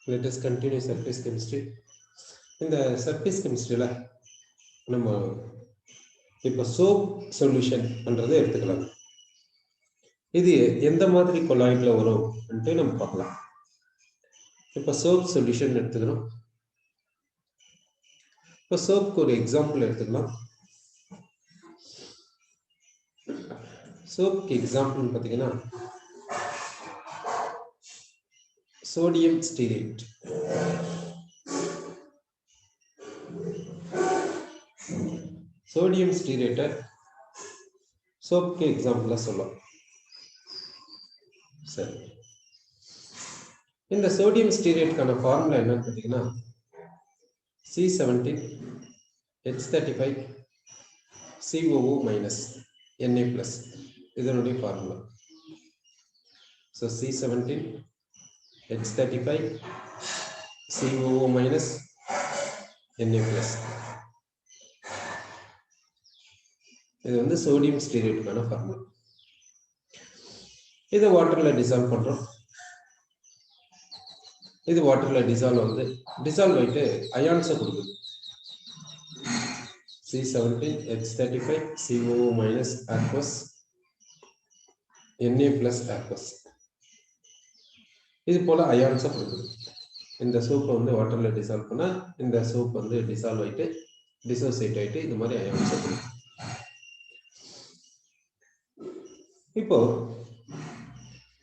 Let us continue surface chemistry. இந்த surface chemistryல நம்ம இப்போ soap solution பண்றதை எடுத்துக்கலாம். இது எந்த மாதிரி கொலாய்ட்ல வரும் என்று நம்ம பார்க்கலாம். இப்போ soap solution எடுத்துக்கிறோம். இப்போ soapக்கு ஒரு எக்ஸாம்பிள் எடுத்துக்கலாம். soapக்கு எக்ஸாம்பிள் பார்த்தீங்கன்னா sodium stearate. சோடியம் ஸ்டீரேட்டை சோப்புக்கு எக்ஸாம்பிளா சொல்லலாம். சரி, இந்த சோடியம் ஸ்டீரேட்டுக்கான ஃபார்முலா என்னன்னு பார்த்தீங்கன்னா C17H35 COO Na+, இதனுடைய formula. So C17H35 COO Na+. இது வந்து சோடியம் ஸ்டீரேட்டுக்கான ஃபார்முலா. இதை வாட்டர்ல டிசால்வ் பண்றோம். இது வாட்டர்ல டிசால்வ் ஆயிட்டு அயான்ஸை கொடுக்குது. C17H35 COO- aqueous Na+ aqueous. இது போல அயான்ஸை கொடுக்குது. இந்த சோப்பை வந்து வாட்டர்ல டிசால்வ் பண்ணா இந்த சோப் வந்து டிசால்வ் ஆயிட்டு டிசோசியேட் ஆயிட்டு இது மாதிரி அயான்ஸை கொடுக்குது. இப்போ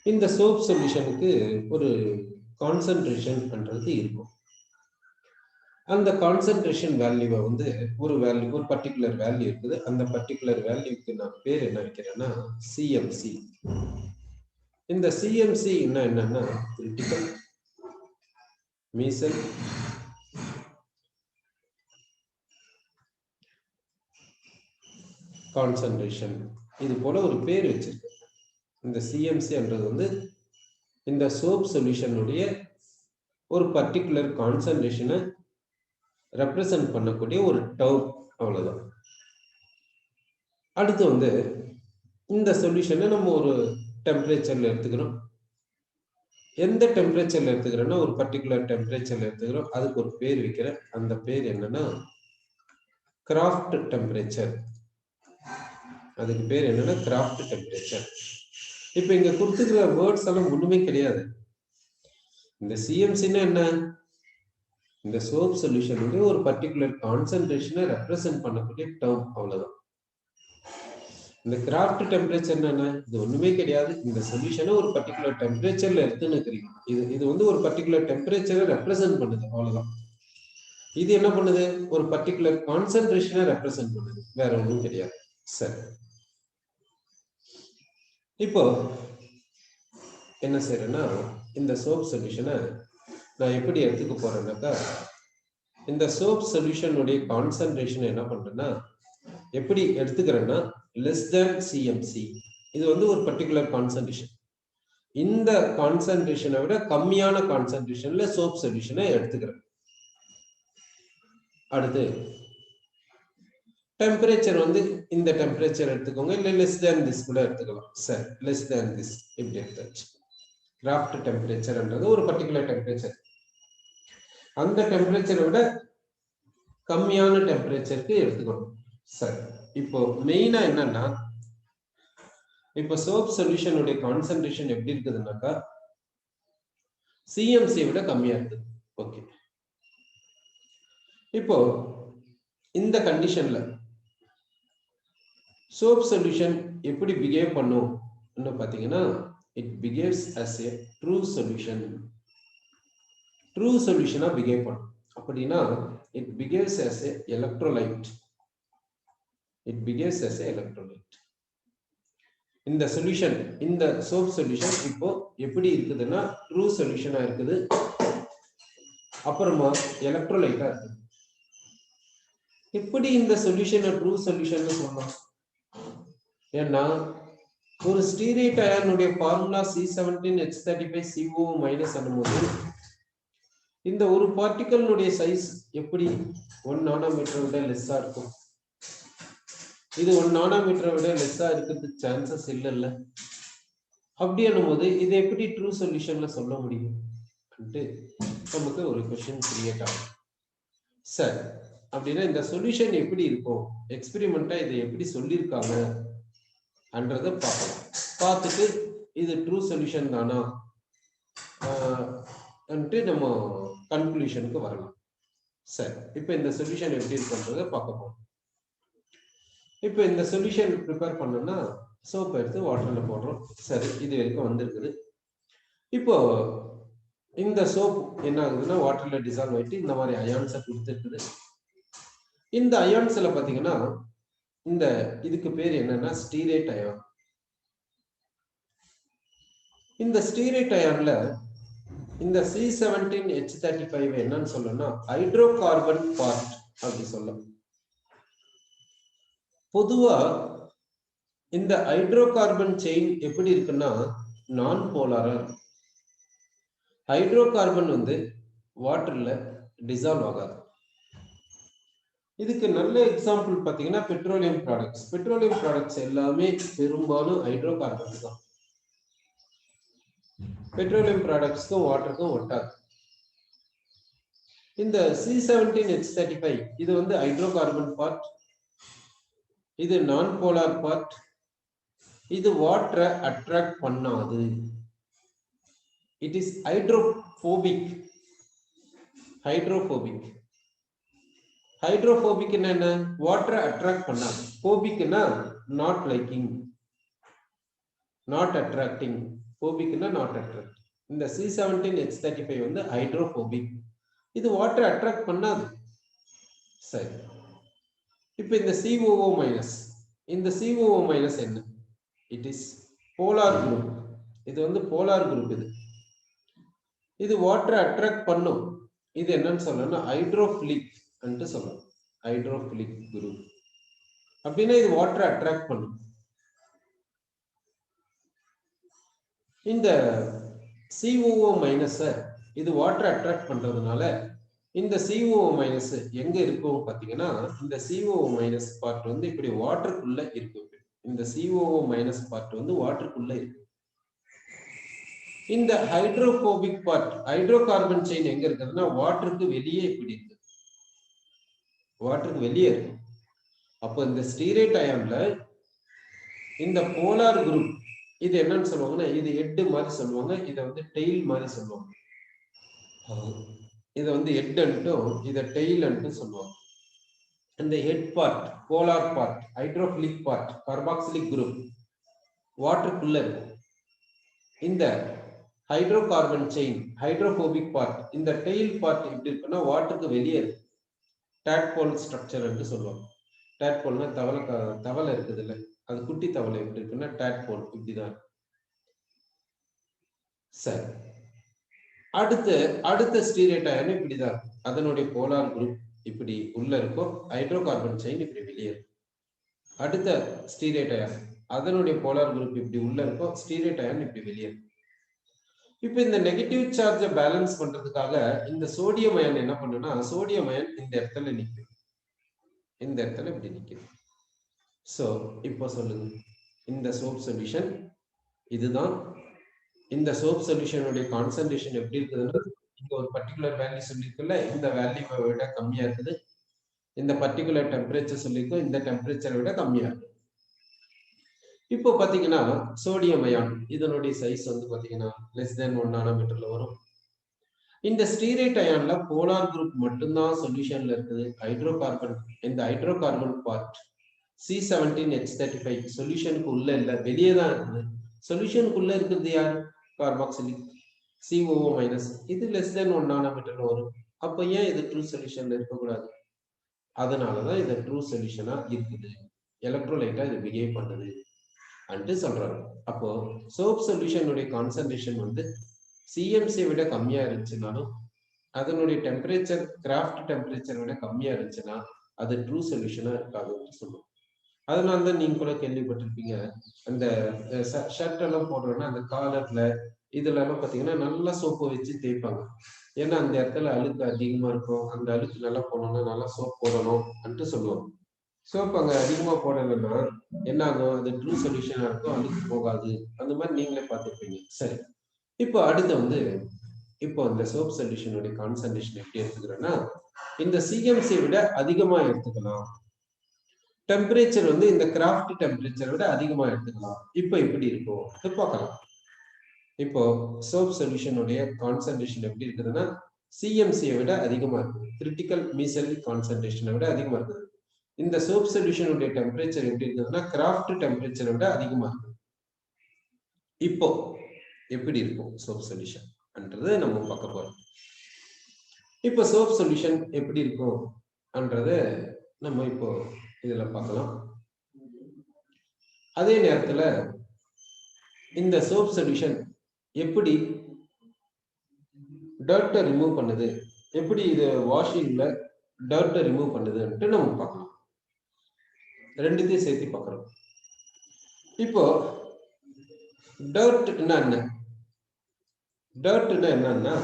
இந்த சோப் சொல்யூஷனுக்கு ஒரு கான்சன்ட்ரேஷன் பண்றது இருக்கும். அந்த கான்சன்ட்ரேஷன் வேல்யூவை வந்து ஒரு பர்டிகுலர் வேல்யூ இருக்குது. அந்த பர்டிகுலர் வேல்யூக்கு நான் பேர் என்ன வைக்கிறேன்னா CMC. இந்த CMC என்னன்னா கிரிட்டிக்கல் மீசல் கான்சன்ட்ரேஷன், இது போல ஒரு பேர் வச்சிருக்கு. இந்த CMC என்றது வந்து இந்த சோப் சொல்யூஷனுடைய ஒரு பர்டிகுலர் கான்சன்ட்ரேஷனை ரெப்ரசன்ட் பண்ணக்கூடிய ஒரு டர்ம், அவ்வளவுதான். அடுத்து வந்து இந்த சொல்யூஷனை நம்ம ஒரு டெம்பரேச்சர்ல எடுத்துக்கிறோம். எந்த டெம்பரேச்சர்ல எடுத்துக்கிறோம்னா ஒரு பர்டிகுலர் டெம்பரேச்சர்ல எடுத்துக்கிறோம். அதுக்கு ஒரு பேர் வைக்கிறேன். அந்த பேர் என்னன்னா கிராஃப்ட் டெம்பரேச்சர். அதுக்கு பேர் என்னன்னா கிராஃப்ட் டெம்பரேச்சர். இப்ப இங்க கொடுத்துக்கிற வேர்ட்ஸ் எல்லாம் ஒண்ணுமே கிடையாது. இந்த CMCன்னா என்ன? இந்த சோப் சொல்யூஷனுடைய ஒரு பர்டிகுலர் கான்சன்ட்ரேஷனை ரெப்ரசன்ட் பண்ணக்கூடிய டேர்ம், அவ்வளவுதான். இந்த கிராஃப்ட் டெம்பரேச்சர் என்ன? இது ஒண்ணுமே கிடையாது. இந்த சொல்யூஷனை ஒரு பர்டிகுலர் டெம்பரேச்சர்ல எடுத்துன்னு இருக்கிறீங்க. இது வந்து ஒரு பர்டிகுலர் டெம்பரேச்சரை ரெப்ரசன்ட் பண்ணுது, அவ்வளவுதான். இது என்ன பண்ணுது? ஒரு பர்டிகுலர் கான்சன்ட்ரேஷனை ரெப்ரசன்ட் பண்ணுது, வேற ஒன்றும் கிடையாது. சரி, இப்போ என்ன செய்யறேன்னா இந்த சோப் சொல்யூஷனை நான் எப்படி எடுத்துக்க போறேன்னாக்கா இந்த சோப் சொல்யூஷனுடைய கான்சன்ட்ரேஷன் என்ன பண்றேன்னா எப்படி எடுத்துக்கிறேன்னா லெஸ் தேன் CMC. இது வந்து ஒரு பர்டிகுலர் கான்சன்ட்ரேஷன். இந்த கான்சன்ட்ரேஷனை விட கம்மியான கான்சன்ட்ரேஷன்ல சோப் சொல்யூஷனை எடுத்துக்கிறேன். அடுத்து டெம்பரேச்சர் வந்து இந்த டெம்பரேச்சர் எடுத்துக்கோங்க, இல்ல லெஸ் தேன் திஸ் கூட எடுத்துக்கலாம். சரி, லெஸ் தேன் திஸ் இப்படி எடுத்தாச்சு. கிராஃப்ட் டெம்பரேச்சர்ன்றது ஒரு பர்டிகுலர் டெம்பரேச்சர். அந்த டெம்பரேச்சரை விட கம்மியான டெம்பரேச்சருக்கு எடுத்துக்கணும். சரி, இப்போ மெயினா என்னன்னா இப்போ சோப் சொல்யூஷனுடைய கான்சன்ட்ரேஷன் எப்படி இருக்குதுன்னாக்கா CMC விட கம்மியா இருக்குது. ஓகே, இப்போ இந்த கண்டிஷன்ல சோப் சொல்யூஷன் எப்படி பிஹேவ் பண்ணும் பாத்தீங்கன்னா it behaves as a true solution. True சொல்யூஷனா பிஹேவ் பண்ணும். அப்படின்னா it behaves as a electrolyte. It behaves as a electrolyte. இந்த சொல்யூஷன், இந்த சோப் சொல்யூஷன் இப்போ எப்படி இருக்குதுன்னா ட்ரூ சொல்யூஷனா இருக்குது, அப்புறமா எலக்ட்ரோலைட்டா இருக்குது. எப்படி இந்த சொல்யூஷனை ட்ரூ சொல்யூஷன் சொல்லலாம்? ஏன்னா ஒரு ஸ்டீரேட் அயானுடைய ஃபார்முலா C17H35 COO- பண்ணும்போது இந்த ஒரு பார்ட்டிகலுடைய சைஸ் எப்படி 1 நானோமீட்டரை விட லெஸ்ஸா இருக்கும். இது 1 நானோமீட்டரை விட லெஸ்ஸா இருக்கிறதுக்கு சான்சஸ் இல்லைல்ல. அப்படி என்னும்போது இதை எப்படி ட்ரூ சொல்யூஷன்ல சொல்ல முடியும்? நமக்கு ஒரு क्वेश्चन கிரியேட் ஆகும். சரி, அப்படின்னா இந்த சொல்யூஷன் எப்படி இருக்கும், எக்ஸ்பெரிமெண்டா இதை எப்படி சொல்லியிருக்காங்க என்றதை பார்க்கலாம். பார்த்துட்டு இது ட்ரூ சொல்யூஷன் தானா நம்ம கன்க்ளூஷனுக்கு வரலாம். சரி, இப்போ இந்த சொல்யூஷன் எப்படி இருக்குன்றதை பார்க்க போறோம். இப்போ இந்த சொல்யூஷன் ப்ரிப்பேர் பண்ணோம்னா சோப் எடுத்து வாட்டர்ல போடுறோம். சரி, இது வரைக்கும் வந்திருக்குது. இப்போ இந்த சோப் என்ன ஆகுதுன்னா வாட்டர்ல டிசால்வ் ஆயிட்டு இந்த மாதிரி அயான்ஸை கொடுத்துருக்குது. இந்த அயான்ஸ்ல பாத்தீங்கன்னா இந்த இதுக்கு பேர் என்னன்னா ஸ்டீரேட் அயான். இந்த ஸ்டீரேட் அயான்ல இந்த C17H35 என்னன்னு சொல்லணும்னா ஹைட்ரோகார்பன் பார்ட் அப்படி சொல்லலாம். பொதுவா இந்த ஹைட்ரோகார்பன் செயின் எப்படி இருக்குன்னா நான் போலாரா இருக்கும். ஹைட்ரோகார்பன் வந்து வாட்டர்ல டிசால்வ் ஆகாது. இதுக்கு நல்ல எக்ஸாம்பிள் பாத்தீங்கன்னா பெட்ரோலியம் ப்ராடக்ட்ஸ். பெட்ரோலியம் ப்ராடக்ட்ஸ் எல்லாமே பெரும்பாலும் ஹைட்ரோகார்பன் தான். பெட்ரோலியம் ப்ராடக்ட்ஸ்க்கும் வாட்டருக்கும் ஒட்டாது. இந்த C17H35 இது வந்து ஹைட்ரோகார்பன் பார்ட், இது நான் போலார் பார்ட். இது வாட்டரை அட்ராக்ட் பண்ணாது. It is hydrophobic. Hydrophobic hydrophobic என்ன, வாட்டரை அட்ராக்ட் பண்ணாது. போபிக்னா நாட் லைக்கிங், நாட் அட்ராக்டிங். போபிக்னா நாட் அட்ராக்ட். இந்த C17H35 வந்து ஹைட்ரோபோபிக், இது வாட்டரை அட்ராக்ட் பண்ணாது. சரி, இப்போ இந்த COO மைனஸ், இந்த COO மைனஸ் என்ன, இட் இஸ் போலார் குரூப். இது வந்து போலார் குரூப். இது வாட்டரை அட்ராக்ட் பண்ணும். இது என்னன்னு சொல்லணும்னா ஹைட்ரோஃபிலிக் என்று சொல்லணும். ஹைட்ரோஃபிலிக் குரூப் அப்படின்னா இது வாட்டரை அட்ராக்ட் பண்ணும். இந்த COO மைனஸ் இது வாட்டரை அட்ராக்ட் பண்றதுனால இந்த COO மைனஸ் எங்க இருக்கும் பாத்தீங்கன்னா இந்த COO மைனஸ் பார்ட் வந்து இப்படி வாட்டருக்குள்ள இருக்கு. இந்த COO மைனஸ் பார்ட் வந்து வாட்டருக்குள்ள இருக்கு. இந்த ஹைட்ரோபோபிக் பார்ட், ஹைட்ரோகார்பன் செயின் எங்க இருக்குதுன்னா வாட்டருக்கு வெளியே இப்படி இருக்கு, வாட்டருக்கு வெளியே இருக்கு. அப்போ இந்த ஸ்டீரேட் அயான்ல இந்த போலார் குரூப் இது என்னன்னு சொல்லுவாங்கன்னா இது ஹெட் மாதிரி சொல்லுவாங்க, இதை வந்து டெயில் மாதிரி சொல்லுவாங்க. இதை வந்து ஹெட் அன்ட்டும் இதை டெயில் அன்ட்டும் சொல்லுவாங்க. இந்த head part polar part, hydrophilic part, carboxylic group வாட்டருக்குள்ள இருக்கும். இந்த ஹைட்ரோகார்பன் செயின் ஹைட்ரோபோபிக் பார்ட், இந்த டெயில் பார்ட் எப்படி இருக்குன்னா வாட்டருக்கு வெளியே இருக்கு. டேட்போல் ஸ்ட்ரக்சர் என்று சொல்லுவாங்க. டேட்போல்னா தவளை இருக்குது இல்லை, அது குட்டி தவளை எப்படி இருக்குன்னா டேட்போல் இப்படிதான். சரி, அடுத்த ஸ்டீரேட் அயன் இப்படிதான் இருக்கும். அதனுடைய போலார் குரூப் இப்படி உள்ள இருக்கும், ஹைட்ரோகார்பன் செயின் இப்படி வெளியே இருக்கும். அடுத்த ஸ்டீரேட் அயன் அதனுடைய போலார் குரூப் இப்படி உள்ள இருக்கும், ஸ்டீரேட் அயன் இப்படி வெளியே இருக்கும். இப்ப இந்த நெகட்டிவ் சார்ஜை பேலன்ஸ் பண்றதுக்காக இந்த சோடியம் அயன் என்ன பண்ணுன்னா சோடியம் அயன் இந்த இடத்துல நிற்கும், இந்த இடத்துல இப்படி நிற்கும். சோ இப்போ சொல்லுங்க, இந்த சோப் சொல்யூஷன் இதுதான். இந்த சோப் சொல்யூஷனுடைய கான்சன்ட்ரேஷன் எப்படி இருக்குதுன்னா இங்க ஒரு பர்டிகுலர் வேல்யூ சொல்லியிருக்குல்ல, இந்த வேல்யூவை விட கம்மியா இருக்குது. இந்த பர்டிகுலர் டெம்பரேச்சர் சொல்லியிருக்கோம், இந்த டெம்பரேச்சரை விட கம்மியா இருக்கு. இப்போ பாத்தீங்கன்னா சோடியம் அயான் இதனுடைய சைஸ் வந்து பாத்தீங்கன்னா less than 1 நானோமீட்டர்ல வரும். இந்த ஸ்டீரேட் அயான்ல போலார் குரூப் மட்டும்தான் சொல்யூஷன்ல இருக்குது. ஹைட்ரோகார்பன், இந்த ஹைட்ரோகார்பன் பார்ட் C17H35 சொல்யூஷனுக்கு உள்ள இல்ல, வெளியே தான் இருக்குது. சொல்யூஷனுக்குள்ள இருக்கிறது யார், கார்பாக்சிலிக் COO மைனஸ், இது less than 1 நானோமீட்டர்ல வரும். அப்ப ஏன் இது ட்ரூ சொல்யூஷன்ல இருக்கக்கூடாது? அதனாலதான் இது ட்ரூ சொல்யூஷனா இருக்குது, எலக்ட்ரோலைட்டா இது பிஹேவ் பண்ணுது அன்ட்டு சொல்றாங்க. அப்போ சோப் சொல்யூஷனுடைய கான்சன்ட்ரேஷன் வந்து CMC விட கம்மியா இருந்துச்சுனாலும் அதனுடைய டெம்பரேச்சர் கிராஃப்ட் டெம்பரேச்சர் விட கம்மியா இருந்துச்சுன்னா அது ட்ரூ சொல்யூஷனா இருக்காதுன்னு சொல்லுவோம். அதனாலதான் நீங்க கூட கேள்விப்பட்டிருப்பீங்க, அந்த ஷர்ட் எல்லாம் போடுறோம்னா அந்த காலர்ல இதுல எல்லாம் பாத்தீங்கன்னா நல்லா சோப்பு வச்சு தேய்ப்பாங்க. ஏன்னா அந்த இடத்துல அழுக்கு அதிகமா இருக்கும், அந்த அழுக்கு நல்லா போடணும்னா நல்லா சோப் போடணும் அன்ட்டு சொல்லுவாங்க. சோப் அங்க அதிகமா போடலைன்னா என்ன ஆகும், அது ட்ரூ சொல்யூஷனா இருக்கும், அழுக்கு போகாது. அந்த மாதிரி நீங்களே பார்த்துருப்பீங்க. சரி, இப்போ அடுத்து வந்து இப்போ இந்த சோப் சொல்யூஷனுடைய கான்சன்ட்ரேஷன் எப்படி எடுத்துக்கிறேன்னா இந்த சிஎம்சியை விட அதிகமா எடுத்துக்கலாம். டெம்பரேச்சர் வந்து இந்த கிராஃப்ட் டெம்பரேச்சரை விட அதிகமா எடுத்துக்கலாம். இப்போ எப்படி இருக்கும் பார்க்கலாம். இப்போ சோப் சொல்யூஷனுடைய கான்சன்ட்ரேஷன் எப்படி இருக்குதுன்னா சிஎம்சியை விட அதிகமா இருக்குது. கிரிட்டிக்கல் மீசல் கான்சன்ட்ரேஷனை விட அதிகமா இருக்குது. இந்த சோப் சொல்யூஷனுடைய டெம்பரேச்சர் எப்படி இருக்குதுன்னா கிராஃப்ட் டெம்பரேச்சரை விட அதிகமா இருக்கு. இப்போ எப்படி இருக்கும் சோப் சொல்யூஷன் என்றது நம்ம பார்க்க போறோம். இப்போ சோப் சொல்யூஷன் எப்படி இருக்கும் என்றது நம்ம இப்போ இதுல பார்க்கலாம். அதே நேரத்துல இந்த சோப் சொல்யூஷன் எப்படி டர்ட்டை ரிமூவ் பண்ணுது, எப்படி இது வாஷிங்ல டர்ட்டை ரிமூவ் பண்ணுதுன்ட்டு நம்ம பார்க்கலாம். ரெண்டுத்தையும் சேர்த்து பார்க்கறோம். இப்போ டர்ட்னா என்ன? டர்ட்னா என்னன்னா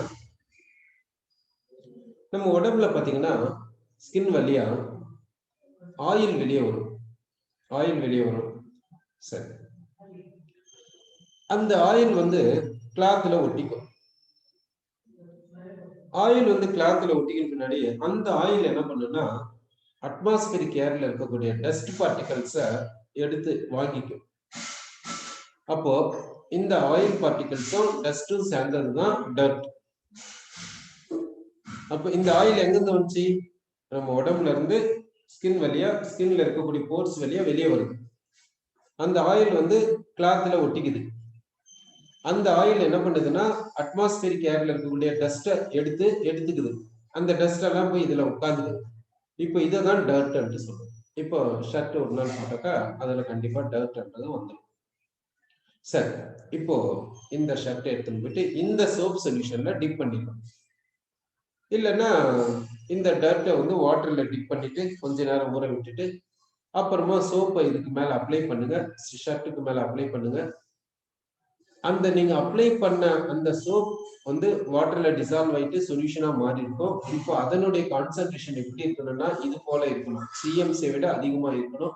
நம்ம உடம்புல பாத்தீங்கன்னா ஸ்கின் வழியா ஆயில் வெளியே வரும். சரி, அந்த ஆயில் வந்து கிளாத்ல ஒட்டிக்கும். ஆயில் வந்து கிளாத்ல ஒட்டிக்கிற பின்னாடி அந்த ஆயில் என்ன பண்ணுன்னா அட்மாஸ்பியரிக் ஏர்ல இருக்கக்கூடிய டஸ்ட் பார்ட்டிகல்ஸை எடுத்து வாங்கிக்கும். அப்போ இந்த ஆயில் பார்ட்டிகல்ஸும் டஸ்டும் சேர்ந்ததுதான் டர்ட். அப்ப இந்த ஆயில் எங்கிருந்து வந்துச்சு? நம்ம உடம்புல இருந்து ஸ்கின்ல இருக்கக்கூடிய போர்ஸ் வழியா வெளியே வருது. அந்த ஆயில் வந்து கிளாத்ல ஒட்டிக்குது. அந்த ஆயில் என்ன பண்ணுதுன்னா அட்மாஸ்பியரிக் ஏர்ல இருக்கக்கூடிய டஸ்ட்டை எடுத்துக்குது. அந்த டஸ்ட் எல்லாம் போய் இதுல உட்காந்துக்குது. இப்போ இதைதான் டர்ட் சொல்லுவோம். இப்போ ஷர்ட் ஒரு நாள் போட்டாக்கா அதுல கண்டிப்பா டர்ட்ன்றது வந்துடும். சரி, இப்போ இந்த ஷர்ட் எடுத்துன்னு போயிட்டு இந்த சோப் சொல்யூஷன்ல டிப் பண்ணிக்கலாம். இல்லைன்னா இந்த டர்ட்டை வந்து வாட்டர்ல டிப் பண்ணிட்டு கொஞ்ச நேரம் ஊற விட்டுட்டு அப்புறமா சோப்பை இதுக்கு மேல அப்ளை பண்ணுங்க, ஷர்ட்டுக்கு மேல அப்ளை பண்ணுங்க. அந்த நீங்க அப்ளை பண்ண அந்த சோப் வந்து வாட்டர்ல டிசால்வ் ஆயிட்டு சொல்யூஷனா மாறி இருக்கும். இப்போ அதனுடைய கான்சன்ட்ரேஷன் எப்படி இருக்கணும்னா இது போல இருக்கணும், சிஎம்சியை விட அதிகமா இருக்கணும்.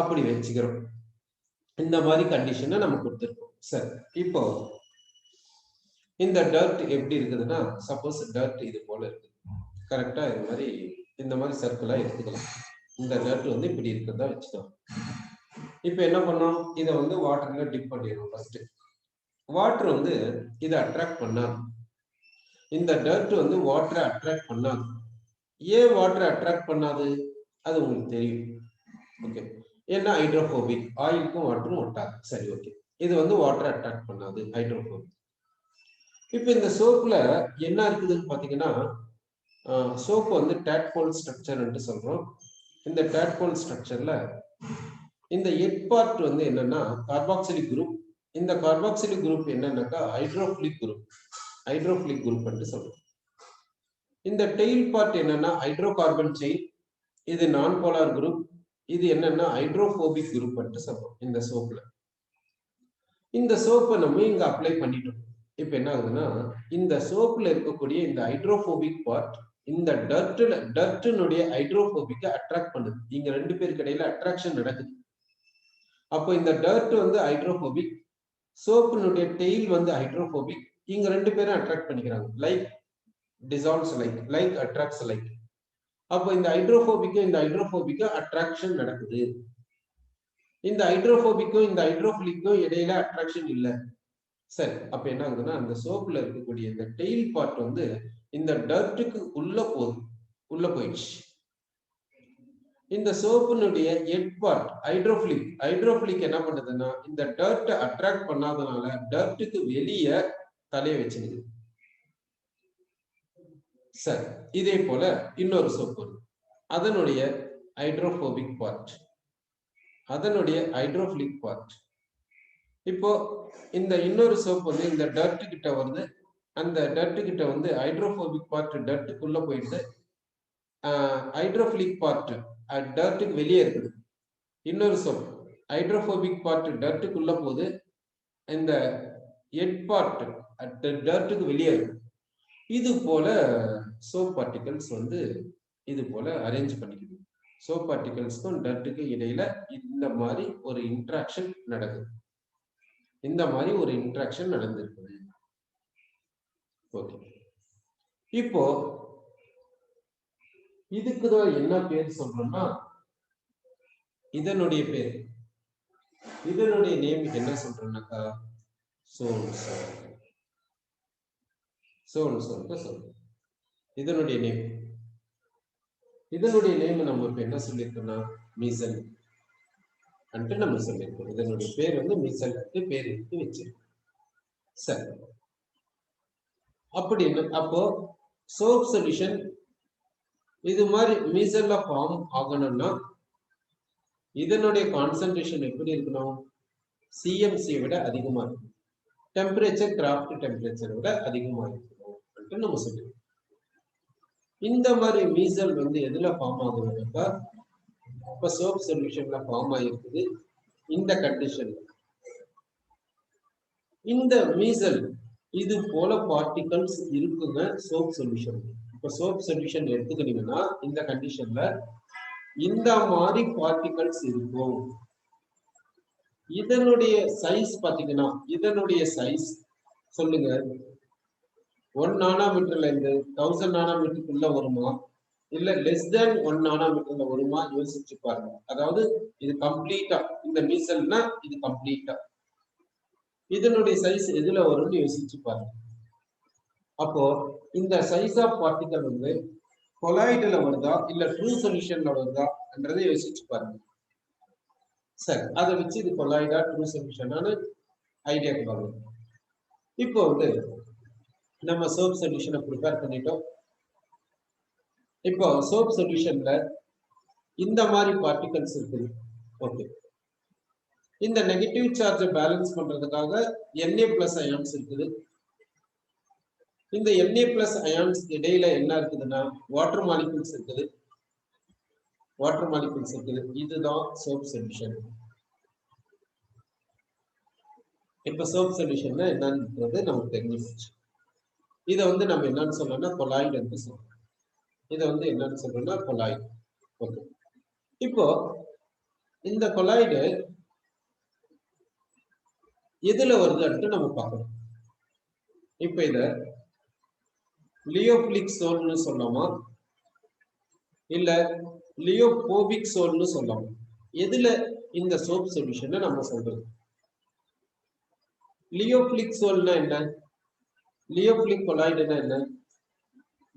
அப்படி வச்சுக்கிறோம். இந்த மாதிரி கண்டிஷனை நம்ம கொடுத்துருக்கோம். சரி, இப்போ இந்த டர்ட் எப்படி இருக்குதுன்னா சப்போஸ் டர்ட் இது போல இருக்கு, கரெக்டா இந்த மாதிரி சர்க்கிளா எடுத்துக்கலாம். இந்த டர்ட் வந்து இப்படி இருக்கிறதா வச்சுக்கலாம். இப்போ என்ன பண்ணோம், இதை வந்து வாட்டர்ல டிப் பண்ணிடணும். ஃபர்ஸ்ட் வாட்டர் வந்து இதை அட்ராக்ட் பண்ணாது. இந்த டர்ட் வந்து வாட்டரை அட்ராக்ட் பண்ணாது. ஏன் வாட்டரை அட்ராக்ட் பண்ணாது அது உங்களுக்கு தெரியும். ஓகே, ஏன்னா ஹைட்ரோபோபிக், ஆயிலுக்கும் வாட்டரும் ஒட்டாது. சரி, ஓகே, இது வந்து வாட்டரை அட்ராக்ட் பண்ணாது, ஹைட்ரோபோபிக். இப்போ இந்த சோப்புல என்ன இருக்குதுன்னு பாத்தீங்கன்னா சோப்பு வந்து டேட்போல் ஸ்ட்ரக்சர் சொல்றோம். இந்த டேட்போல் ஸ்ட்ரக்சர்ல இந்த எட் பார்ட் வந்து என்னன்னா கார்பாக்சிலிக் குரூப். இந்த கார்பாக்சிலிக் குரூப் என்னன்னாக்கா ஹைட்ரோஃபிலிக் குரூப் சொல்றோம். இந்த டெயில் பார்ட் என்னன்னா ஹைட்ரோகார்பன் செயின், இது நான் போலார் குரூப். இது என்னன்னா ஹைட்ரோபோபிக் குரூப் சொல்றோம். இந்த சோப்புல இந்த சோப்பை நம்ம இங்க அப்ளை பண்ணிட்டோம். இப்ப என்ன ஆகுதுன்னா இந்த சோப்புல இருக்கக்கூடிய இந்த ஹைட்ரோபோபிக் பார்ட் இந்த டர்ட்னுடைய ஹைட்ரோபோபிக்க அட்ராக்ட் பண்ணுது. இங்க ரெண்டு பேருக்கு இடையில அட்ராக்ஷன் நடக்குது. அப்போ இந்த டர்ட் வந்து ஹைட்ரோபோபிக், சோப்பினுடைய டெயில் வந்து ஹைட்ரோபோபிக். இங்க ரெண்டு பேரும் அட்ராக்ட் பண்ணிக்கிறாங்க. Like dissolves like attracts like. அப்போ இந்த ஹைட்ரோபோபிக்கும் அட்ராக்ஷன் நடக்குது. இந்த ஹைட்ரோபோபிக்கும் இந்த ஹைட்ரோஃபிலிக்கும் இடையில அட்ராக்ஷன் இல்லை. சரி, அப்ப என்ன ஆகுதுன்னா அந்த சோப்புல இருக்கக்கூடிய இந்த டெயில் பார்ட் வந்து இந்த டர்ட்டுக்கு உள்ள போயிடுச்சு. இந்த சோப்பினுடைய எட் பார்ட் ஹைட்ரோஃபிலிக் என்ன பண்ணுதுன்னா இந்த டர்ட் அட்ராக்ட் பண்ணாதனால டர்ட்டுக்கு வெளியே தலையை வச்சுக்குது. சரி, இதே போல இன்னொரு சோப்பு அதனுடைய ஹைட்ரோபோபிக் பார்ட், அதனுடைய ஹைட்ரோஃபிலிக் பார்ட். இப்போ இந்த இன்னொரு சோப் வந்து இந்த டர்ட் கிட்ட வருது. அந்த டர்ட் கிட்ட வந்து ஹைட்ரோபோபிக் பார்ட் டர்ட்டுக்குள்ள போயிடுது. ஹைட்ரோஃபிலிக் பார்ட் டர்ட்டுக்கு வெளியே இருக்குது. இன்னொரு சோப் ஹைட்ரோபோபிக் பார்ட் டர்ட்டுக்குள்ள போகுது. இந்த எட் பார்ட் டர்ட்டுக்கு வெளியே இருக்கு. இது போல சோப் பார்ட்டிகல்ஸ் வந்து இது போல அரேஞ்ச் பண்ணிக்குது. சோப் பார்ட்டிகல்ஸ்க்கும் டர்ட்டுக்கு இடையில இந்த மாதிரி ஒரு இன்ட்ராக்ஷன் நடக்குது. இந்த மாதிரி ஒரு இன்ட்ராக்ஷன் நடந்திருக்குது. ஓகே, இப்போ இதுக்குதான் என்ன பேர் சொல்றோம்னா, இதனுடைய பேர், இதனுடைய நேம் என்ன சொல்றோம்னாக்கா சொல்றோம். இதனுடைய நேம், இதனுடைய நேம் நம்ம இப்ப என்ன சொல்லியிருக்கோம்னா மீசல் அன்ட்டு நம்ம சொல்லியிருக்கோம். இதனுடைய பேர் வந்து மீசல் பேர் எடுத்து வச்சிருக்கோம். சரி, அப்படின்னு அப்போ சோப் சொல்யூஷன் இது மாதிரி மீசல்ல ஃபார்ம் ஆகணும்னா இதனுடைய கான்சன்ட்ரேஷன் எப்படி இருக்கணும்? சிஎம்சி விட அதிகமா இருக்கும். டெம்பரேச்சர் கிராஃப்ட் டெம்பரேச்சரை விட அதிகமா இருக்கணும் நம்ம சொல்லுவோம். இந்த மாதிரி மீசல் வந்து எதுல ஃபார்ம் ஆகுதுன்னாக்கா, இப்ப சோப் சொல்யூஷன்ல ஃபார்ம் ஆகிருக்குது. இந்த கண்டிஷன், இந்த மீசல் இது போல பார்ட்டிகல்ஸ் இருக்குங்க சோப் சொல்யூஷன். இப்ப சோப் சொல்யூஷன் எடுத்துக்கிட்டீங்கன்னா இந்த கண்டிஷன்ல இந்த மாதிரி பார்ட்டிகல்ஸ் இருக்கும். இதனுடைய சைஸ் பாத்தீங்கன்னா, இதனுடைய சைஸ் சொல்லுங்க, 1 நானோமீட்டர்ல இருந்து 1000 நானோமீட்டருக்குள்ள வருமா, இல்ல லெஸ் தேன் 1 நானோமீட்டர்ல வருமா யோசிச்சு பாருங்க. அதாவது இது கம்ப்ளீட்டா, இந்த மீசல்னா இது கம்ப்ளீட்டா இதனுடைய சைஸ் எதுல வரும்னு யோசிச்சு பாருங்க. அப்போ இந்த சைஸ் ஆஃப் பார்ட்டிகல் வந்து கொலாய்டுல வருதா இல்ல ட்ரூ சொல்யூஷன்ல வருதான்றதை யோசிச்சு பாருங்க. சரி, அதை வச்சு இது கொலாய்டா ட்ரூ சொல்யூஷனான ஐடியாக்கு பாருங்க. இப்போ வந்து நம்ம சோப் சொல்யூஷனை ப்ரிப்பேர் பண்ணிட்டோம். இப்போ சோப் சொல்யூஷன்ல இந்த மாதிரி பார்ட்டிகல்ஸ் இருக்குது. ஓகே, இந்த நெகட்டிவ் சார்ஜை பேலன்ஸ் பண்றதுக்காக Na+ அயான்ஸ் இருக்குது. இந்த Na+ அயான்ஸ் இடையில என்ன இருக்குதுன்னா வாட்டர் மாலிகூல்ஸ் இருக்குது. வாட்டர் மாலிகூல்ஸ் இருக்குது. இதுதான் சோப் சொல்யூஷன். இப்ப சோப் சொல்யூஷன் என்னன்றது நமக்கு தெரிஞ்சிருச்சு. இதை வந்து நம்ம என்னன்னு சொல்லணும்னா கொலாய்டு என்று சொல்றோம். இதை வந்து என்னன்னு சொல்றோம்னா கொலாய்டு. ஓகே, இப்போ இந்த கொலாய்டு எதுல வருதுன்ட்டு நம்ம பார்க்கணும். இப்ப இத லியோபிலிக் சோல்னு சொல்லலாமா இல்ல லியோபோபிக் சோல்னு சொல்லலாமா? எதுல இந்த சோப் சொல்யூஷனை நம்ம சொல்றது? லியோபிலிக் சோல்னா என்ன? லியோபிலிக் கொலாய்டுனா என்ன?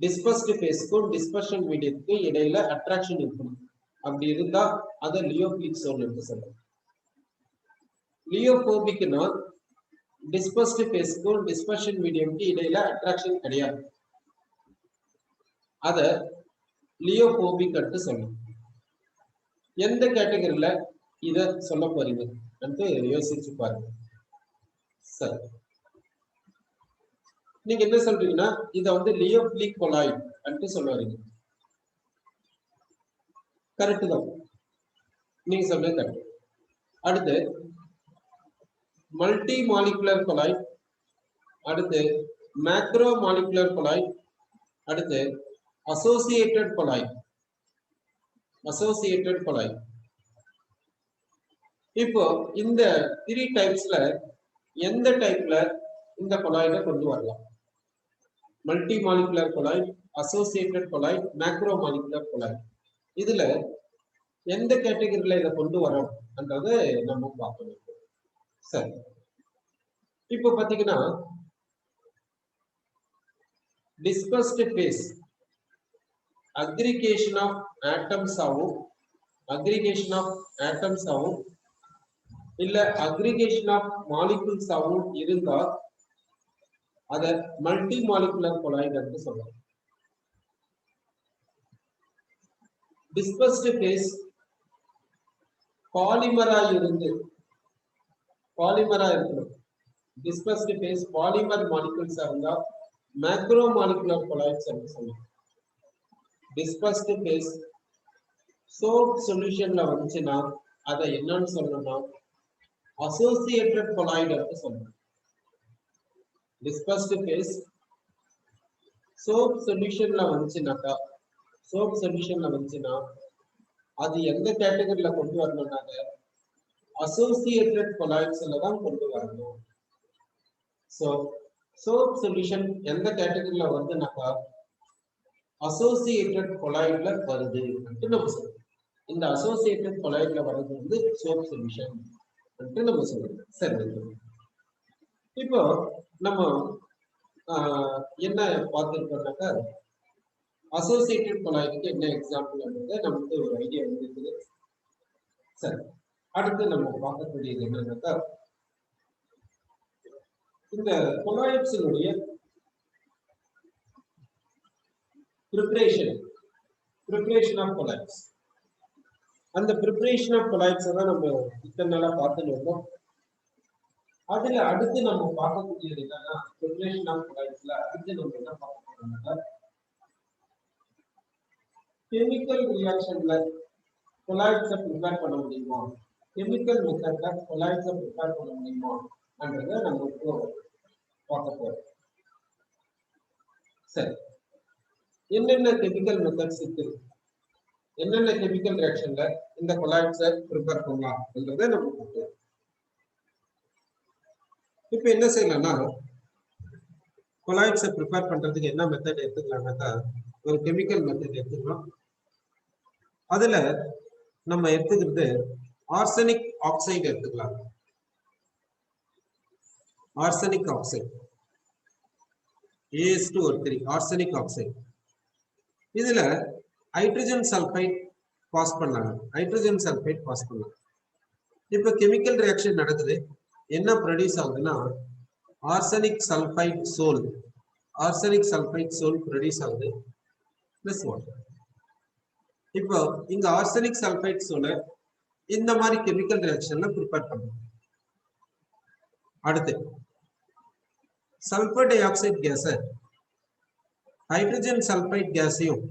டிஸ்பர்ஸ்டு ஃபேஸ்க்கும் டிஸ்பர்ஷன் மீடியத்துக்கும் இடையில அட்ராக்ஷன் இருக்கணும். அப்படி இருந்தா அதை லியோபிலிக் சோல் என்று சொல்றோம். லியோபோபிக்னா டிஸ்பர்ஸ்டு ஃபேஸ்க்கும் டிஸ்பர்ஷன் மீடியம்க்கு இடையில அட்ராக்ஷன் கிடையாது. அத லியோபோபிக் என்று சொல்லணும். எந்த கேட்டகரியில இத சொல்ல போறீங்க யோசிச்சு பாருங்க. சரி, நீங்க என்ன சொல்றீங்கன்னா இத வந்து லியோபிலிக் கொலாய்டு என்று சொல்லுவீங்க. கரெக்ட் தான், நீங்க சொல்றது கரெக்ட். அடுத்து மல்டி மாலிகுலர் கொலாய்டு, அடுத்து மேக்ரோ மாலிகுலர் கொலாய்டு, அடுத்து அசோசியேட்டட் கொலாய்டு. Associated colloid. இப்போ இந்த 3 டைப்ஸ்ல எந்த டைப்ல இந்த கொலாய்டை கொண்டு வரலாம்? Multi molecular colloid, associated colloid, macro molecular colloid. இதுல எந்த கேட்டகரியில இதை கொண்டு வரோம்ன்றதை நம்ம பார்க்கணும். சரி, இப்போ பாத்தீங்கன்னா dispersed phase aggregation of atoms ஆகும், அக்ரிகேஷன் ஆஃப் ஆட்டம்ஸ் ஆகும் இல்ல அக்ரிகேஷன் ஆஃப் மாலிகூல்ஸ் ஆகும் இருந்தா அத மல்டி மாலிகுலர் கொலாய்டு என்று சொல்றோம். டிஸ்பர்ஸ்டு ஃபேஸ் பாலிமரா இருக்கணும். டிஸ்பர்ஸ்டு ஃபேஸ் பாலிமர் மாலிகூல்ஸ் இருந்தா மேக்ரோ மாலிகுலர் கொலாய்ட்ஸ் என்று சொல்லுவோம். டிஸ்பர்ஸ்டு ஃபேஸ் சோப் சொல்யூஷன்ல வந்துச்சுன்னா அதை என்னன்னு சொல்லணும்னா அசோசியேட்டட் கொலாய்டு என்று சொல்லணும். டிஸ்பர்ஸ்டு ஃபேஸ் சோப் சொல்யூஷன்ல வந்துச்சுன்னாக்கா, சோப் சொல்யூஷன்ல வந்துச்சுன்னா அது எந்த கேட்டகரியில கொண்டு வரணும்னாக்க அசோசியேட்டட் கொலாய்ட்ஸ்ல தான் கொண்டு வரணும். சோ சோப் சொல்யூஷன் எந்த கேட்டகரியில வருதுன்னாக்கா அசோசியேட்டட் கொலாய்ட்ல வருது நம்ம சொல்றோம். இந்த அசோசியேட்டட் கொலாய்ட்ல வர்றது வந்து சோப் சொல்யூஷன் நம்ம சொல்றோம். சரி, இப்போ நம்ம என்ன பார்த்துருக்கோம்னாக்கா அசோசியேட்டட் கொலாய்டுக்கு என்ன எக்ஸாம்பிள் நமக்கு ஒரு ஐடியா இருக்குது. சரி, அடுத்து நம்ம பார்க்கக்கூடியது என்னன்னாக்கா இந்த கொலாய்ட்ஸினுடைய preparation of colloids. அந்த preparation of colloids தான் நம்ம இத்தனை நாளா பார்த்துட்டு இருக்கோம். அதுல அடுத்து நம்ம பார்க்கக்கூடியது என்னன்னா preparation of colloidsல அடுத்து நம்ம என்ன பார்க்க போறோம்னா கெமிக்கல் ரியாக்ஷன்ல colloids prepare பண்ண முடியுமா, கெமிக்கல் மெத்தட்ல colloids prepare பண்ண முடியுமா அப்படிங்கறத நம்ம இப்போ பார்க்க போறோம். சரி, என்னென்ன கெமிக்கல் மெத்தட்ஸ் இருக்கு, என்னென்ன கெமிக்கல் ரியாக்ஷன்ல இந்த கொலாய்ட்ஸை ப்ரிப்பேர் பண்ணலாம் என்றதை நம்ம பார்க்கலாம். இப்போ என்ன செய்யலாம்னா கொலாய்ட்ஸை ப்ரிப்பேர் பண்றதுக்கு என்ன மெத்தட் எடுத்துக்கலாம்னாக்கா ஒரு கெமிக்கல் மெத்தட் எடுத்துக்கலாம். அதுல நம்ம எடுத்துக்கிறது ஆர்சனிக் ஆக்சைடு எடுத்துக்கலாம். Arsenic oxide AS2O3 arsenic oxide. இதுல ஹைட்ரஜன் சல்பைட் பாஸ் பண்ணாங்க. ஹைட்ரஜன் சல்பைட் பாஸ் பண்ணாங்க. இப்ப கெமிக்கல் ரியாக்ஷன் நடக்குது. என்ன ப்ரொடியூஸ் ஆகுதுன்னா arsenic sulphide sol. Arsenic sulphide sol produce ஆகுது பிளஸ் வாட்டர். இப்போ இங்க ஆர்சனிக் சல்பைட் சோலை இந்த மாதிரி கெமிக்கல் ரியாக்ஷன்ல ப்ரிப்பேர் பண்ணும். அடுத்து சல்பர் டை ஆக்சைடு கேஸ ஹைட்ரஜன் சல்பைட் கேஸையும்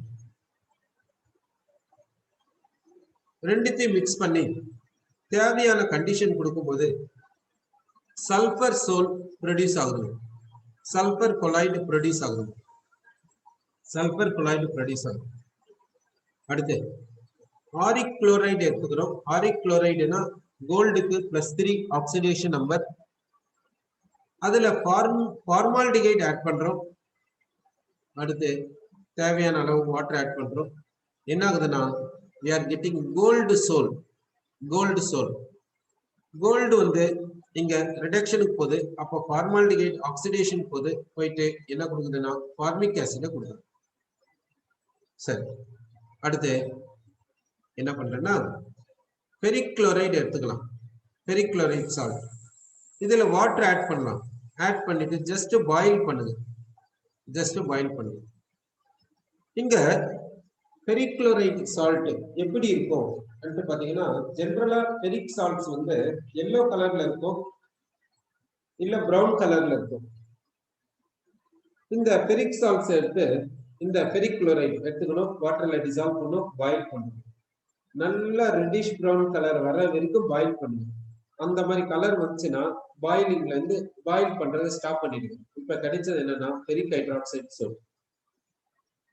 ரெண்டுத்தையும் மிக்ஸ் பண்ணி தேவையான கண்டிஷன் கொடுக்கும்போது சல்பர் சோல் ப்ரொடியூஸ் ஆகுது. சல்பர் கொலாய்டு ப்ரொடியூஸ் ஆகுது. சல்பர் கொலாய்டு ப்ரொடியூஸ் ஆகுது. அடுத்து ஆரிக் குளோரைடு எடுத்துக்கிறோம். ஆரிக் குளோரைடுனா கோல்டுக்கு +3 ஆக்சிடேஷன் நம்பர். அதுல ஃபார்மால்டிகைட் ஆட் பண்றோம். அடுத்து தேவையான அளவு வாட்டர் ஆட் பண்றோம். என்ன ஆகுதுன்னா we are getting gold soul. gold soul gold வந்து இங்க ரிடக்ஷனுக்கு போகுது. அப்போ ஃபார்மால்டிகைட் ஆக்சிடேஷன் போயிட்டு என்ன கொடுக்குதுன்னா ஃபார்மிக் ஆசிட கொடுக்குது. சரி, அடுத்து என்ன பண்றேன்னா ஃபெரிக் குளோரைடு எடுத்துக்கலாம். Ferric chloride salt. இதுல வாட்டர் ஆட் பண்ணலாம். ஆட் பண்ணிட்டு ஜஸ்ட் பாயில் பண்ணுது. ஜஸ்ட் பாயில் பண்ணுது. இங்க ஃபெரிக் குளோரைடு சால்ட் எப்படி இருக்கும் என்று பாத்தீங்கன்னா ஜெனரலா ஃபெரிக் சால்ட்ஸ் வந்து எல்லோ கலர்ல இருக்கும், இல்ல பிரவுன் கலர்ல இருக்கும். இந்த ஃபெரிக் சால்ட்ஸ் எடுத்து இந்த ஃபெரிக் குளோரைடு எடுத்துக்கணும், வாட்டர்ல டிசால்வ் பண்ணணும், பாயில் பண்ணணும். நல்லா ரெட்டிஷ் பிரவுன் கலர் வர வரைக்கும் பாயில் பண்ணணும். அந்த மாதிரி கலர் வந்துச்சுன்னா பாயிலிங்ல இருந்து பாயில் பண்றதை ஸ்டாப் பண்ணிடுங்க. இப்ப கிடைச்சது என்னன்னா ferric hydroxide sol.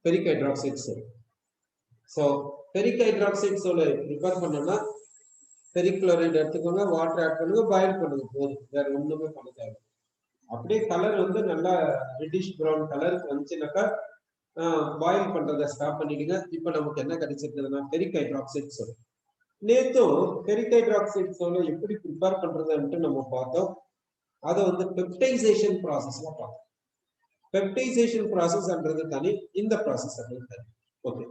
Ferric hydroxide sol. So ferric hydroxide சோலை ப்ரிப்பேர் பண்ணோம்னா ஃபெரிக் குளோரைடு எடுத்துக்கோங்க, வாட்டர் ஆட் பண்ணுங்க, பாயில் பண்ணுங்க, போதும். வேற ஒண்ணுமே பண்ண தேவை. அப்படியே கலர் வந்து நல்லா ரெட்டிஷ் பிரவுன் கலருக்கு வந்துச்சுனாக்கா பாயில் பண்றதை ஸ்டாப் பண்ணிடுங்க. இப்ப நமக்கு என்ன கிடைச்சிருக்குதுன்னா ஃபெரிக் ஹைட்ராக்சைடு சோல். நேத்தும் ஃபெரிக் ஹைட்ராக்சைடு சோலை எப்படி ப்ரிப்பேர் பண்றதுன்ட்டு நம்ம பார்த்தோம். அதை வந்து பெப்டைசேஷன் ப்ராசஸ்ல பார்த்தோம். பெப்டைசேஷன் ப்ராசஸ்ன்றது தனி, இந்த ப்ராசஸ் தனி. ஓகே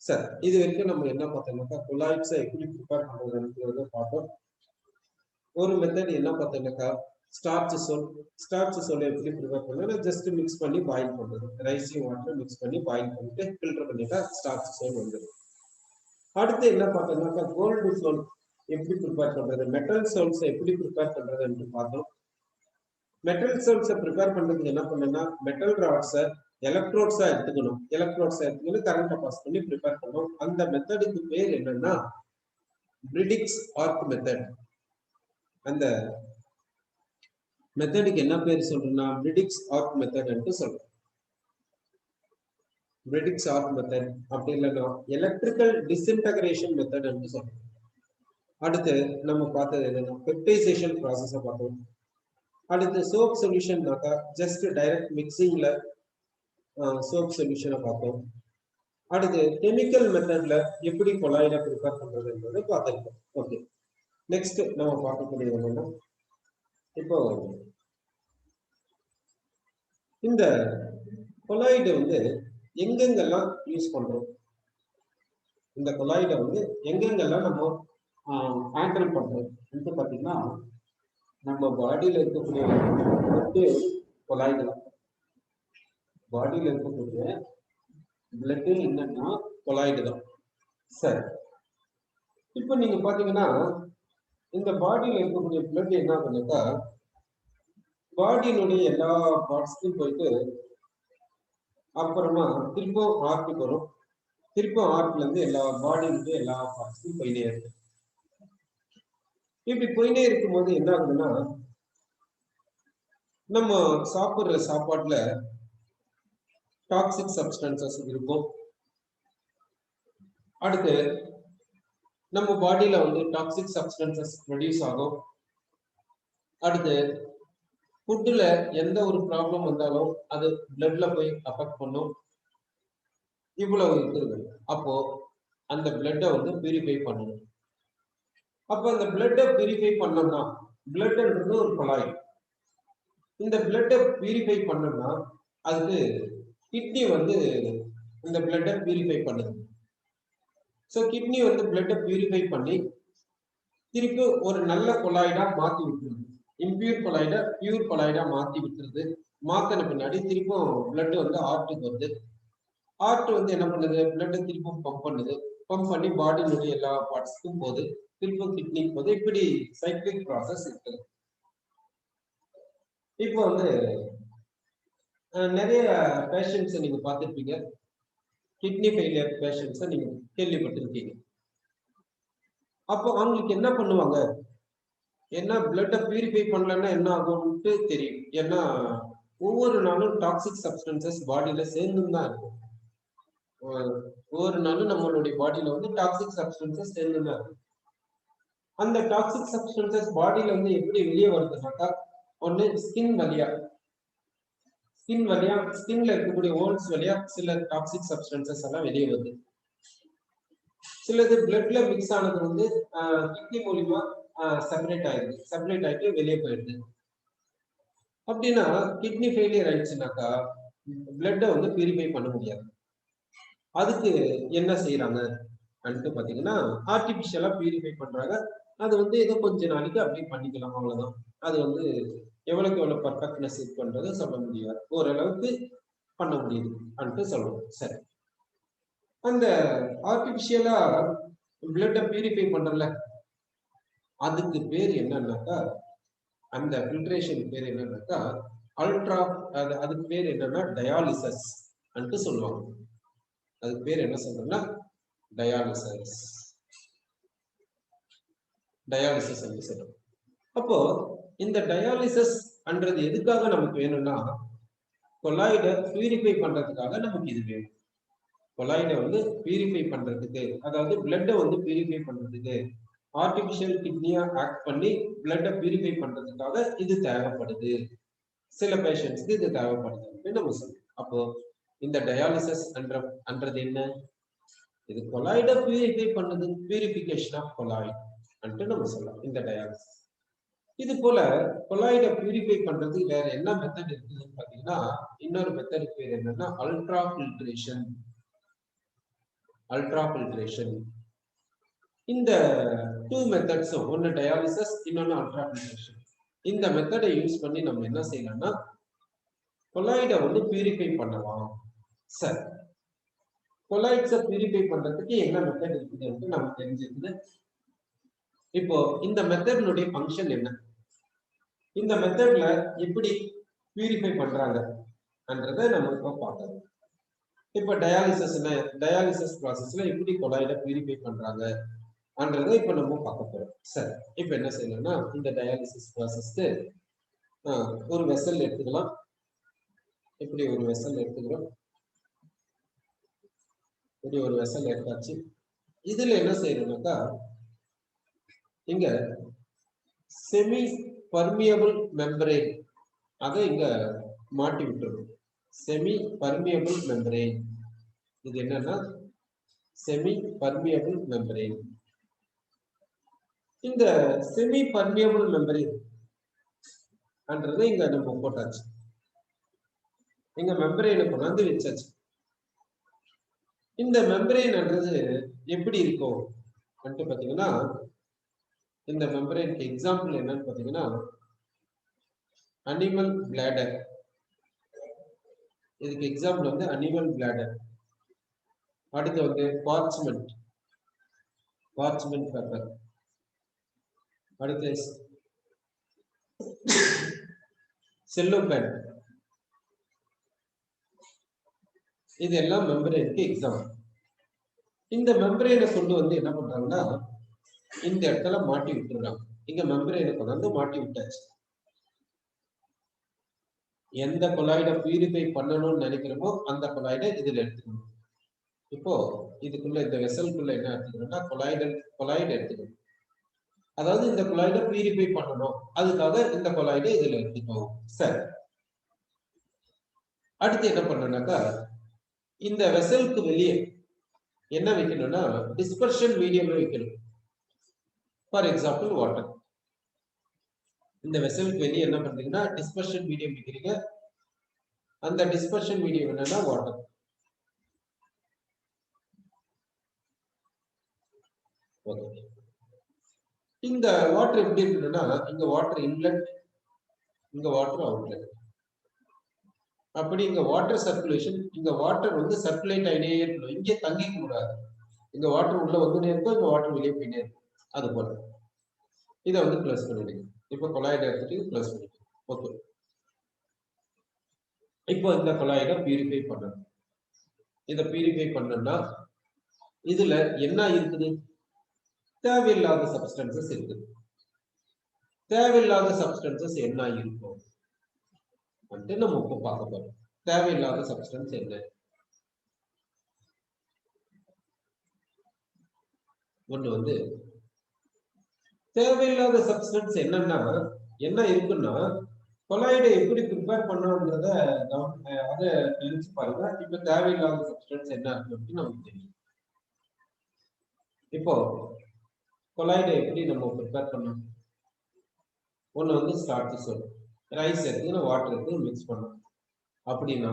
சார், இது வரைக்கும் நம்ம என்ன பார்த்தோம்னாக்கா கொலாய்ட்ஸை எப்படி ப்ரிப்பேர் பண்றதுன்றத பார்த்தோம். ஒரு மெத்தட் என்ன பார்த்தோம்னாக்கா ஸ்டார்ச் சோல். ஸ்டார்ச் சோலை எப்படி ப்ரிப்பேர் பண்ணா ஜஸ்ட் மிக்ஸ் பண்ணி பாயில் பண்றது. ரைஸையும் வாட்டர் மிக்ஸ் பண்ணி பாயில் பண்ணிட்டு ஃபில்டர் பண்ணிட்டா ஸ்டார்ச் சோல் வந்துடும். அடுத்து என்ன பார்த்தோம்னாக்கா கோல்டு சோல் எப்படி ப்ரிப்பேர் பண்றது, மெட்டல் சோல்ஸை எப்படி ப்ரிப்பேர் பண்றது என்று பார்த்தோம். மெட்டல் சோல்ஸை ப்ரிப்பேர் பண்றதுக்கு என்ன பண்ணணும்னா மெட்டல் ராட்ஸை எலக்ட்ரோட்ஸா எடுத்துக்கணும். எலக்ட்ரோட்ஸா எடுத்துக்கணும், கரண்ட்டை பாஸ் பண்ணி ப்ரிப்பேர் பண்ணணும். அந்த மெத்தடுக்கு பேர் என்னன்னா பிரிடிக்ஸ் ஆர்க் மெத்தட். அந்த மெத்தடுக்கு என்ன பேர் சொல்றோம்னா பிரிடிக்ஸ் ஆர்க் மெத்தட் சொல்றோம். பிரிடிக்ஸ் ஆர்க் மெத்தட் அப்படி இல்லைன்னா எலக்ட்ரிக்கல் டிஸ்இன்டகிரேஷன் மெத்தட் சொல்றோம். அடுத்து நம்ம பார்த்தது என்னன்னா பெப்டைசேஷன் ப்ராசஸை பார்த்தோம். அடுத்து சோப் சொல்யூஷன்னாக்கா ஜஸ்ட் டைரக்ட் மிக்சிங்ல சோப் சொல்யூஷனை பார்த்தோம். அடுத்து கெமிக்கல் மெத்தட்ல எப்படி கொலாய்டை ப்ரிப்பேர் பண்றதுன்றதை பார்த்துருக்கோம். ஓகே, நெக்ஸ்ட் நம்ம பார்க்கக்கூடியது என்னன்னா, இப்போ இந்த கொலாய்டு வந்து எங்கெங்கெல்லாம் யூஸ் பண்றோம், இந்த கொலாய்டை வந்து எங்கெங்கெல்லாம் நம்ம ஹேண்டில் பண்றோம் பார்த்தீங்கன்னா, நம்ம பாடியில இருக்கக்கூடிய கொலாய்டு தான். பாடியில இருக்கக்கூடிய பிளட் என்னன்னா கொலாய்டு தான். சரி, இப்போ நீங்க பாத்தீங்கன்னா இந்த பாடியில இருக்கக்கூடிய பிளட் என்ன பண்ணுக்கா, பாடியினுடைய எல்லா பார்ட்ஸ்க்கும் போயிட்டு அப்புறமா திருப்பம் ஹார்ட்டுக்கு வரும். திருப்பம் ஹார்ட்ல இருந்து எல்லா பாடியினுடைய எல்லா பார்ட்ஸ்க்கும் போயிட்டே இருக்கு. இப்படி போயிட்டே இருக்கும்போது என்ன ஆகுதுன்னா, நம்ம சாப்பிடுற சாப்பாட்டுல டாக்ஸிக் சப்ஸ்டன்சஸ் இருக்கும். அடுத்து நம்ம பாடியில வந்து டாக்ஸிக் சப்ஸ்டன்சஸ் ப்ரொடியூஸ் ஆகும். அடுத்து ஃபுட்ல எந்த ஒரு ப்ராப்ளம் வந்தாலும் அது பிளட்ல போய் அஃபெக்ட் பண்ணும். இவ்வளவு இருக்குது. அப்போ அந்த பிளட்டை வந்து பியூரிஃபை பண்ணணும். அப்ப அந்த பிளட்டை பியூரிஃபை பண்ணோம்னா, பிளட்ன்றது ஒரு கொலாய். இந்த பிளட்டை பியூரிஃபை பண்ணோம்னா அதுக்கு கிட்னி வந்து இந்த பிளட்டை பியூரிஃபை பண்ணுது. ஸோ கிட்னி வந்து பிளட்டை பியூரிஃபை பண்ணி திருப்பி ஒரு நல்ல கொலாய்டா மாத்தி விட்டுருது. இம்பியூர் கொலாய்டா பியூர் கொலாய்டா மாத்தி விட்டுருது. மாத்தின பின்னாடி திருப்பும் பிளட் வந்து ஹார்ட்டுக்கு வருது. ஹார்ட் வந்து என்ன பண்ணுது, பிளட்டை திருப்பும் பம்ப் பண்ணுது. பம்ப் பண்ணி பாடியினுடைய எல்லா பார்ட்ஸ்க்கும் போகுது, திருப்பும் கிட்னிக்கு போகுது. இப்படி சைக்கிளிக் ப்ராசஸ் இருக்குது. இப்போ வந்து நிறைய பேஷண்ட்ஸை நீங்க பார்த்துருப்பீங்க, கிட்னி ஃபெயிலியர் பேஷண்ட்ஸை நீங்க கேள்விப்பட்டிருக்கீங்க. அப்போ அவங்களுக்கு என்ன பண்ணுவாங்க, ஏன்னா பிளட்டை பியூரிஃபை பண்ணலன்னா என்ன ஆகும்ட்டு தெரியும். ஏன்னா ஒவ்வொரு நாளும் டாக்ஸிக் சப்ஸ்டன்சஸ் பாடியில சேர்ந்துன்னு தான் இருக்கும். ஒவ்வொரு நாளும் நம்மளுடைய பாடியில வந்து டாக்ஸிக் சப்ஸ்டன்சஸ் சேர்ந்துன்னு தான் இருக்கும். அந்த டாக்ஸிக் சப்ஸ்டன்சஸ் பாடியில வந்து எப்படி வெளியே வருதுனாக்கா, ஒண்ணு ஸ்கின் வழியா, ஸ்கின்ல இருக்கக்கூடிய ஹோல்ஸ் வழியா சில டாக்ஸிக் சப்ஸ்டன்சஸ் எல்லாம் வெளியே வருது. சிலது பிளட்ல மிக்ஸ் ஆனது வந்து கிட்னி மூலியமா செப்பரேட் ஆயிட்டு வெளியே போயிடுது. அப்படின்னா கிட்னி ஃபெயிலியர் ஆயிடுச்சுனாக்கா பிளட்டை வந்து பியூரிஃபை பண்ண முடியாது. அதுக்கு என்ன செய்யறாங்க பாத்தீங்கன்னா, ஆர்டிபிஷியலா பியூரிஃபை பண்றாங்க. அது வந்து ஏதோ கொஞ்ச நாளைக்கு அப்படி பண்ணிக்கலாம், அவ்வளவுதான். அது வந்து எவ்வளவுக்கு எவ்வளவு பர்ஃபெக்ட்னஸ் இருக்குன்றதை சொல்ல முடியாது, ஓரளவுக்கு பண்ண முடியுது சொல்றோம். சரி, அந்த ஆர்டிபிஷியலா பிளட்டை பியூரிஃபை பண்றல, அதுக்கு பேர் என்னன்னாக்கா, அந்த ஃபில்ட்ரேஷன் பேர் என்னன்னாக்கா அல்ட்ரா, அதுக்கு பேர் என்னன்னா டயாலிசிஸ் சொல்லுவாங்க. அதுக்கு பேர் என்ன சொல்றோம்னா டயாலிசிஸ் சொல்றோம். அப்போ இந்த டயாலிசிஸ் அன்றது எதுக்காக நமக்கு வேணும்னா, கொலாய்டை பியூரிஃபை பண்றதுக்காக நமக்கு இது வேணும். கொலாய்டை வந்து பியூரிஃபை பண்றதுக்கு, அதாவது பிளட்டை வந்து பியூரிஃபை பண்றதுக்கு, ஆர்டிபிஷியல் கிட்னியா ஆக்ட் பண்ணி பிளட்டை பியூரிஃபை பண்றதுக்காக இது தேவைப்படுது. சில பேஷண்ட்ஸ்க்கு இது தேவைப்படுது நம்ம சொல்றோம். அப்போ இந்த டயாலிசிஸ் அன்றது என்ன, இது கொலாய்டை பியூரிஃபை பண்ணது, பியூரிஃபிகேஷன் ஆஃப் கொலாய்ட் நம்ம சொல்லலாம் இந்த டயாலிசிஸ். இது போல கொலாய்டை பியூரிஃபை பண்றது வேற என்ன மெத்தட் இருக்குதுன்னு பாத்தீங்கன்னா, இன்னொரு மெத்தட் பேர் என்னன்னா அல்ட்ரா ஃபில்ட்ரேஷன். இந்த டூ மெத்தட்ஸும், ஒன்னு டயாலிசிஸ், இன்னொன்னு அல்ட்ரா ஃபில்ட்ரேஷன். இந்த மெத்தடை யூஸ் பண்ணி நம்ம என்ன செய்யலாம்னா கொலாய்டை வந்து பியூரிஃபை பண்ணலாம். சரி, கொலாய்ட்ஸை பியூரிஃபை பண்றதுக்கு என்ன மெத்தட் இருக்குதுன்னு நம்ம தெரிஞ்சுக்குது. இப்போ இந்த மெத்தட்னுடைய ஃபங்க்ஷன் என்ன, இந்த மெத்தட்ல எப்படி பியூரிஃபை பண்றாங்கன்றதை நம்ம இப்போ பார்க்கலாம். இப்போ டயாலிசிஸ் ப்ராசஸ்ல எப்படி கொலாய்டை பியூரிஃபை பண்றாங்கன்றதை இப்போ நம்ம பார்க்க போறோம். சரி, இப்போ என்ன செய்யணும்னா, இந்த டயாலிசிஸ் ப்ராசஸ்க்கு ஒரு வெசல் எடுத்துக்கலாம். இப்படி ஒரு வெசல் எடுத்துக்கிறோம். இப்படி ஒரு வெசல் எடுத்தாச்சு. இதுல என்ன செய்யணும்னாக்கா, இங்க செமி பர்மியபிள் மெம்பரேன் அதை இங்க மாட்டி விட்டுருக்கும். Semi permeable membrane. இது என்னன்னா செமி பர்மியபிள் மெம்பரேன். இந்த செமி பர்மியபிள் மெம்பரேன் என்றதை இங்க நம்ம போட்டாச்சு. இங்க மெம்பரேனை கொண்டாந்து வச்சாச்சு. இந்த மெம்பரேன் என்றது எப்படி இருக்கும் பாத்தீங்கன்னா, இந்த மெம்பரேனுக்கு எக்ஸாம்பிள் என்னன்னு பாத்தீங்கன்னா, அனிமல் பிளாடர். இதுக்கு எக்ஸாம்பிள் வந்து அனிமல் பிளாடர். அடுத்து வந்து பார்ச்மெண்ட் பேப்பர். அடுத்து செல்லோபேன். இதெல்லாம் மெம்பரேனுக்கு எக்ஸாம்பிள். இந்த மெம்பரேனை கொண்டு வந்து என்ன பண்றாங்கன்னா, இந்த இடத்துல மாட்டி விட்டுறாங்க. இங்க மெம்பரேனை கொண்டு வந்து மாட்டி விட்டாச்சு. எந்த கொலாய்டை பியூரிஃபை பண்ணணும்னு நினைக்கிறோமோ அந்த கொலாய்டை இதுல எடுத்துக்கணும். இப்போ இதுக்குள்ள இந்த வெசலுக்குள்ள என்ன எடுத்துக்கணும்னா கொலாய்டு எடுத்துக்கணும். அதாவது இந்த கொலாய்டை பியூரிஃபை பண்ணணும், அதுக்காக இந்த கொலாய்டை இதுல எடுத்துக்கணும். சரி, அடுத்து என்ன பண்ணணும்னாக்கா, இந்த வெசலுக்கு வெளியே என்ன வைக்கணும்னா டிஸ்பர்ஷன் மீடியம் வைக்கணும். For example water. இந்த வெசலுக்கு வெளியே என்ன பண்றீங்கன்னா டிஸ்பர்ஷன் மீடியம் வைக்கிறீங்க. அந்த டிஸ்பர்ஷன் மீடியம் என்னன்னா வாட்டர். ஓகே, இந்த வாட்டர் எப்படி இருக்குன்னா, இங்க வாட்டர் இன்லெட், இங்க வாட்டர் அவுட்லெட். அப்படி இங்க வாட்டர் சர்க்குலேஷன், இங்க வாட்டர் வந்து சர்க்குலேட் ஆகிட்டே இருக்கணும், இங்கே தங்கி கூடாது. இங்க வாட்டர் உள்ள வந்துட்டே இருக்கும், இங்க வாட்டர் வெளியே போயிட்டே இருக்கும். அது போல இதை வந்து பிளஸ் பண்ணிடுங்க. இப்போ கொலாய்டை எடுத்துட்டு பிளஸ் பண்ணிடுங்க. ஓகே, இப்போ இந்த கொலாய்டை பியூரிஃபை பண்ணணும். இதை பியூரிஃபை பண்ணணும்னா இதுல என்ன இருக்குது? தேவையில்லாத சப்ஸ்டன்சஸ் இருக்குது. தேவையில்லாத சப்ஸ்டன்சஸ் என்ன இருக்கும் நம்ம இப்போ பார்க்க போறோம். தேவையில்லாத சப்ஸ்டன்ஸ் என்ன? ஒண்ணு வந்து தேவையில்லாத சப்ஸ்டன்ஸ் என்னன்னா என்ன இருக்குன்னா, கொலாய்டை எப்படி ப்ரிப்பேர் பண்ணணும்ன்றத அதை நினைச்சு பாருங்க. இப்ப தேவையில்லாத சப்ஸ்டன்ஸ் என்ன இருக்குன்னு நமக்கு தெரியும். இப்போ கொலாய்டை எப்படி நம்ம ப்ரிப்பேர் பண்ணணும்? ஒண்ணு வந்து ஸ்டார்ச் சொல், ரைஸ் எடுத்து வாட்டர் எடுத்து மிக்ஸ் பண்ணணும். அப்படின்னா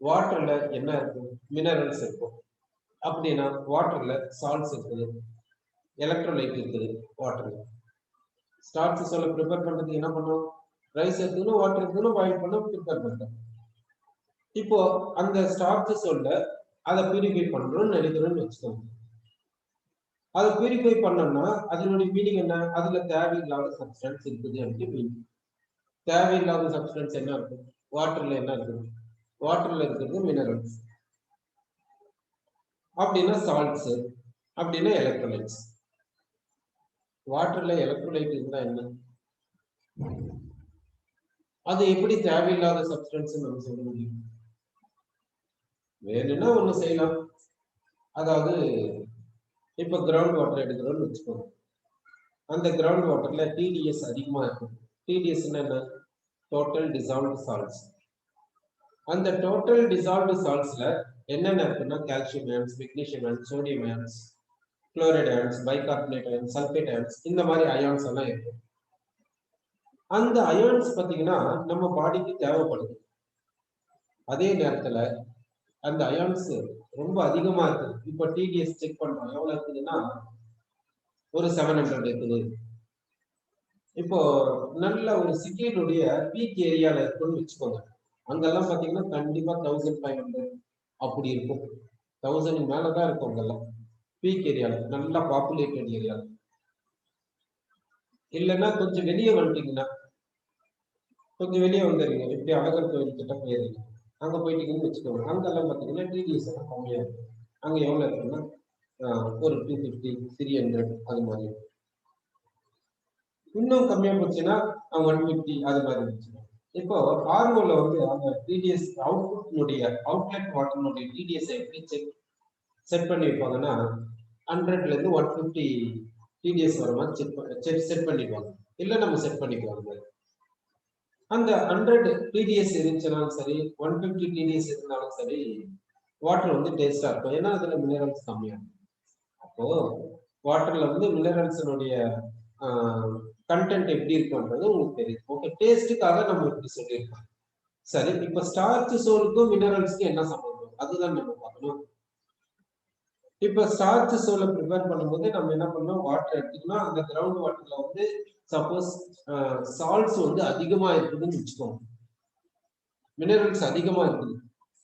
வாட்டர்ல என்ன இருக்கும்? மினரல்ஸ் இருக்கும். அப்படின்னா வாட்டர்ல சால்ட்ஸ் இருக்குது, எலக்ட்ரோலைட் இருக்குது. வாட்டர்ல ஸ்டார்ச் சொல்ல ப்ரிப்பேர் பண்றதுக்கு என்ன பண்ணும்? ரைஸ் எடுத்துக்கணும், வாட்டர் எடுத்துக்கணும், பாயில் பண்ண ப்ரிப்பேர் பண்றோம். இப்போ அந்த ஸ்டார்ச் சொல்ல அதை பியூரிஃபை பண்றோம்னு நினைக்கிறோம்னு வச்சுக்கோங்க. அதை பியூரிஃபை பண்ணோம்னா அதனுடைய மீனிங் என்ன? அதுல தேவையில்லாத சப்ஸ்டன்ஸ் இருக்குது அப்படின்னு மீனிங். தேவையில்லாத சப்ஸ்டன்ஸ் என்ன இருக்கு? வாட்டர்ல என்ன இருக்குது? வாட்டர்ல இருக்கிறது மினரல்ஸ். அப்படின்னா சால்ட்ஸ், அப்படின்னா எலக்ட்ரோலைட்ஸ். வாட்டர்ல எலக்ட்ரோலைட் இருந்தா என்ன? அது எப்படி தேவையில்லாத சப்ஸ்டன்ஸ் நம்ம சொல்ல முடியும்? வேணும்னா ஒண்ணு செய்யலாம். அதாவது இப்ப கிரவுண்ட் வாட்டர் எடுக்கிறோம்னு வச்சுக்கோங்க. அந்த கிரவுண்ட் வாட்டர்ல டிடிஎஸ் அதிகமா இருக்கும். டிடிஎஸ் என்ன? Total dissolved salts. அந்த டோட்டல் டிசால்வ்டு சால்ட்ஸ்ல என்னென்ன இருக்குன்னா calcium ions, magnesium ions, sodium ions, chloride ions, bicarbonate ions, sulphate ions, இந்த மாதிரி அயான்ஸ் எல்லாம் இருக்கும். அந்த அயான்ஸ் பாத்தீங்கன்னா நம்ம பாடிக்கு தேவைப்படுது. அதே நேரத்துல அந்த அயான்ஸ் ரொம்ப அதிகமா இருக்குது. இப்ப டிடிஎஸ் செக் பண்றோம், எவ்வளவு இருக்குதுன்னா ஒரு 700 இருக்குது. இப்போ நல்ல ஒரு சிட்டியினுடைய பீக் ஏரியால இருக்குன்னு வச்சுக்கோங்க. அங்கெல்லாம் பாத்தீங்கன்னா கண்டிப்பா 1500 அப்படி இருக்கும். 1000 மேலதான் இருக்கும் அங்கெல்லாம் பீக் ஏரியால, நல்லா பாப்புலேட்டட் ஏரியால. இல்லைன்னா கொஞ்சம் வெளியே வந்துட்டீங்கன்னா, கொஞ்சம் வெளியே வந்துடுறீங்க, இப்படி அழகர் கோயில் கிட்ட போயிருங்க, அங்க போயிட்டீங்கன்னு வச்சுக்கோங்க. அங்கெல்லாம் பாத்தீங்கன்னா டிடிஎஸ் எல்லாம் கம்மியா இருக்கும். அங்க எவ்வளவு இருக்குன்னா ஒரு 250, 300 அது மாதிரி. இன்னும் கம்மியா போச்சுன்னா 150 அது மாதிரி இருந்துச்சு. இப்போ ஆர்ஓல வந்து அந்த டிடிஎஸ் அவுட்லெட் வாட்டர்னுடைய டிடிஎஸ் எப்படி செட் பண்ணி வைப்பாங்கன்னா 100ல இருந்து 150 டிடிஎஸ் வர மாதிரி செட் பண்ணிப்பாங்க. இல்ல நம்ம செட் பண்ணிக்குவாங்க. அந்த 100 TDS இருந்துச்சுனாலும் சரி 150 TDS இருந்தாலும் சரி வாட்டர் வந்து டேஸ்டா இருக்கும். ஏன்னா அதுல மினரல்ஸ் கம்மியா இருக்கும். அப்போ வாட்டர்ல வந்து மினரல்ஸினுடைய கண்டென்ட் எப்படி இருக்கும்ன்றது உங்களுக்கு தெரியும். ஓகே, டேஸ்ட்டுக்காக நம்ம இப்படி சொல்லியிருக்கோம். சரி, இப்ப ஸ்டார்ச் சோலுக்கும் மினரல்ஸ்க்கும் என்ன சம்பந்தம், அதுதான் நம்ம பார்க்கணும். இப்ப ஸ்டார்ச் சோலை ப்ரிப்பேர் பண்ணும்போது நம்ம என்ன பண்ணோம், வாட்டர் எடுத்துக்கணும். அந்த கிரவுண்ட் வாட்டர்ல வந்து சப்போஸ் சால்ட்ஸ் வந்து அதிகமா இருக்குதுன்னு வச்சுக்கோங்க, மினரல்ஸ் அதிகமா இருக்குது.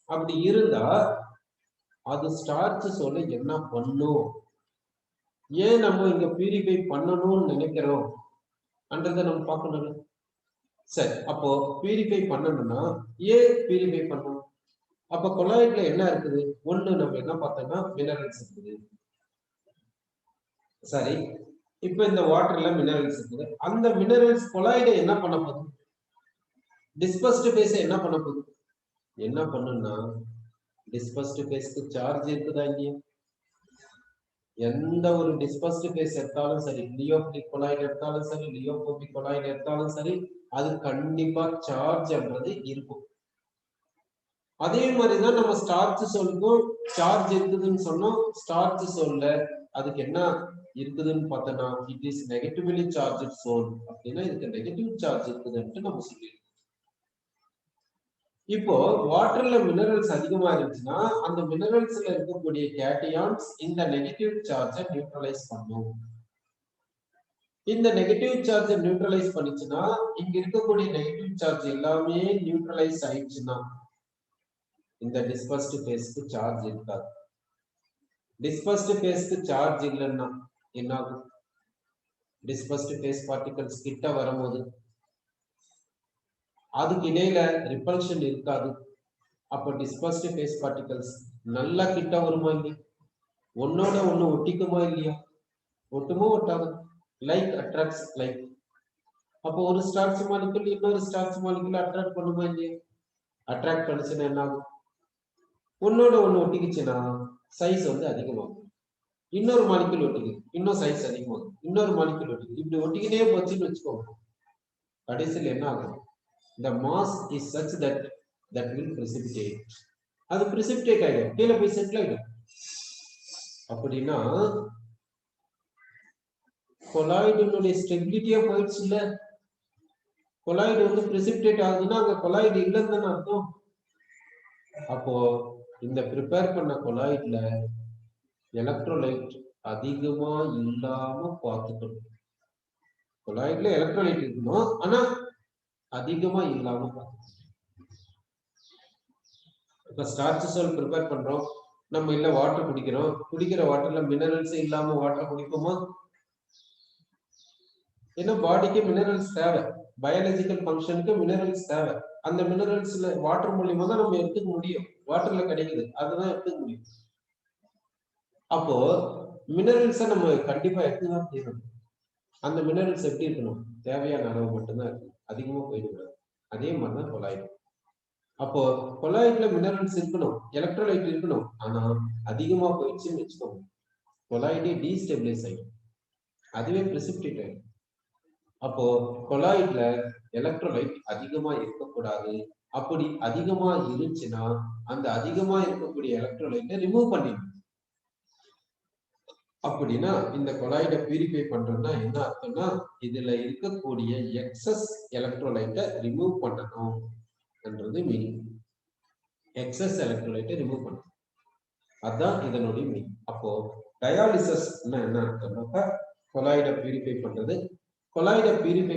அப்படி இருந்தா அது ஸ்டார்ச் சோலை என்ன பண்ணும், ஏன் நம்ம இங்க பியூரிஃபை பண்ணணும்னு நினைக்கிறோம் என்றதை நம்ம பார்க்கணும். சரி, அப்போ பியூரிஃபை பண்ணணும்னா ஏன் பியூரிஃபை பண்ணணும்? அப்ப கொலாய்ட்ல என்ன இருக்குது, ஒண்ணு நம்ம என்ன பார்த்தோம்னா மினரல்ஸ் இருக்குது. சரி, இப்ப இந்த வாட்டர்ல மினரல்ஸ் இருக்குது. அந்த மினரல்ஸ் கொலாய்டை என்ன பண்ண போகுது, டிஸ்பர்ஸ்ட் பேஸ் என்ன பண்ண போகுது, என்ன பண்ணுன்னா டிஸ்பர்ஸ்ட் பேஸ்க்கு சார்ஜ் இருக்குதா இல்லையா? எந்த ஒரு டிஸ்பர்ஸ்ட் பேஸ் எடுத்தாலும் சரி, லியோபிலிக் கொலாய்டு எடுத்தாலும் சரி, லியோபோபிக் கொலாய்டு எடுத்தாலும் சரி, அது கண்டிப்பா சார்ஜ் என்றது இருக்கும். அதே மாதிரிதான் நம்ம ஸ்டார்ச் சோலுக்கும் சார்ஜ் இருக்குதுன்னு சொன்னோம். ஸ்டார்ச் சோல்ல அதுக்கு என்ன இருக்குதுன்னு பார்த்தோம்னா it is negatively charge sol, அப்படின்னா இதுக்கு நெகட்டிவ் சார்ஜ் இருக்குதுன்னு நம்ம சொல்லிடுறோம். இப்போ வாட்டர்ல மினரல்ஸ் அதிகமா இருந்துச்சுன்னா அந்த மினரல்ஸ்ல இருக்கக்கூடிய கேட்டியான்ஸ் இந்த நெகட்டிவ் சார்ஜை நியூட்ரலைஸ் பண்ணும். இந்த நெகட்டிவ் சார்ஜை நியூட்ரலைஸ் பண்ணிச்சுன்னா இங்க இருக்கக்கூடிய நெகட்டிவ் சார்ஜ் எல்லாமே நியூட்ரலைஸ் ஆயிடுச்சுன்னா இந்த டிஸ்பர்ஸ்ட் பேஸ்க்கு சார்ஜ் இருக்காது. டிஸ்பர்ஸ்ட் பேஸ்க்கு சார்ஜ் இல்லைன்னா என்ன ஆகும், டிஸ்பர்ஸ்ட் பேஸ் பார்ட்டிகல்ஸ் கிட்ட வரும்போது அதுக்கு இடையில ரிப்பல்ஷன் இருக்காது. அப்ப டிஸ்பர்ஸ்ட் பேஸ் பார்ட்டிகல்ஸ் நல்லா கிட்ட வருமா இல்லையா, ஒன்னோட ஒண்ணு ஒட்டிக்குமா இல்லையா, ஒட்டுமோ ஒட்டாது. Like attracts like. அப்போ ஒரு ஸ்டார்ச் மாலிகுல் இன்னொரு ஸ்டார்ச் மாலிகுல் அட்ராக்ட் பண்ணுமா இல்லையா, அட்ராக்ட் பண்ணுச்சுன்னா என்ன ஆகும், ஒன்னோட ஒண்ணு ஒட்டிக்குச்சுன்னா சைஸ் வந்து அதிகமாகும். இன்னொரு மாலிகுல் ஒட்டிக்குது, இன்னும் சைஸ் அதிகமாகும். இன்னொரு மாலிகுல் ஒட்டிக்குது, இப்படி ஒட்டிக்கிட்டே போச்சுன்னு வச்சுக்கோங்க, கடைசியில் என்ன ஆகும், the mass is such that will precipitate. அது precipitate ஆயிடும், கீழே போய் செட்டில் ஆயிடும். அப்படின்னா கொலாய்டினுடைய ஸ்டெபிலிட்டியா போயிடுச்சு இல்ல. கொலாய்டு வந்து precipitate ஆகுதுன்னா அங்க கொலாய்டு இல்லைன்னு தானே அர்த்தம். அப்போ இந்த ப்ரிப்பேர் பண்ண கொலாய்ட்ல எலக்ட்ரோலைட் அதிகமா இல்லாம பார்த்துக்கணும். கொலாய்ட்ல எலக்ட்ரோலைட் இருக்கணும், ஆனா அதிகமா இல்லாம பார்த்துக்கணும். இப்ப ஸ்டார்ச் சோல் ப்ரிப்பேர் பண்றோம், நம்ம இல்ல வாட்டர் குடிக்கிறோம், குடிக்கிற வாட்டர்ல மினரல்ஸ் இல்லாம வாட்டர் குடிப்போமா? ஏன்னா பாடிக்கு மினரல்ஸ் தேவை, பயாலஜிக்கல் ஃபங்க்ஷனுக்கு மினரல்ஸ் தேவை. அந்த மினரல்ஸ்ல வாட்டர் மூலியமா தான் நம்ம எடுத்துக்க முடியும், வாட்டர்ல கிடைக்குது, அதுதான் எடுத்துக்க முடியும். அப்போ மினரல்ஸை நம்ம கண்டிப்பா எடுத்துதான் தீரணும். அந்த மினரல்ஸ் எப்படி இருக்கணும், தேவையான அளவு மட்டும்தான் இருக்கணும், அதிகமா போயிடக்கூடாது. அதே மாதிரிதான் கொலாய்டு. அப்போ கொலாய்ட்ல மினரல்ஸ் இருக்கணும், எலக்ட்ரோலைட் இருக்கணும், ஆனா அதிகமா போயிடுச்சுன்னு வச்சுக்கோங்க, கொலாய்டே டீஸ்டெபிலைஸ் ஆயிடும், அதுவே பிரெசிபிடேட் ஆயிடும். அப்போ கொலாய்ட்ல எலக்ட்ரோலைட் அதிகமா இருக்கக்கூடாது. அப்படி அதிகமா இருந்துச்சுன்னா அந்த அதிகமா இருக்கக்கூடிய எலக்ட்ரோலைட்டை ரிமூவ் பண்ணிடணும். அப்படின்னா இந்த கொலாய்டை பியூரிஃபை பண்றோம்னா என்ன அர்த்தம்னா இதுல இருக்கக்கூடிய எக்ஸஸ் எலக்ட்ரோலைட்டை ரிமூவ் பண்ணணும் என்றது மீனிங். எக்ஸஸ் எலக்ட்ரோலைட்டை ரிமூவ் பண்ணணும், அதுதான் இதனுடைய மீனிங். அப்போ டயாலிசிஸ் என்ன அர்த்தம்னாக்கா கொலாய்டை பியூரிஃபை பண்றது. கொலாய்டை பியூரிஃபை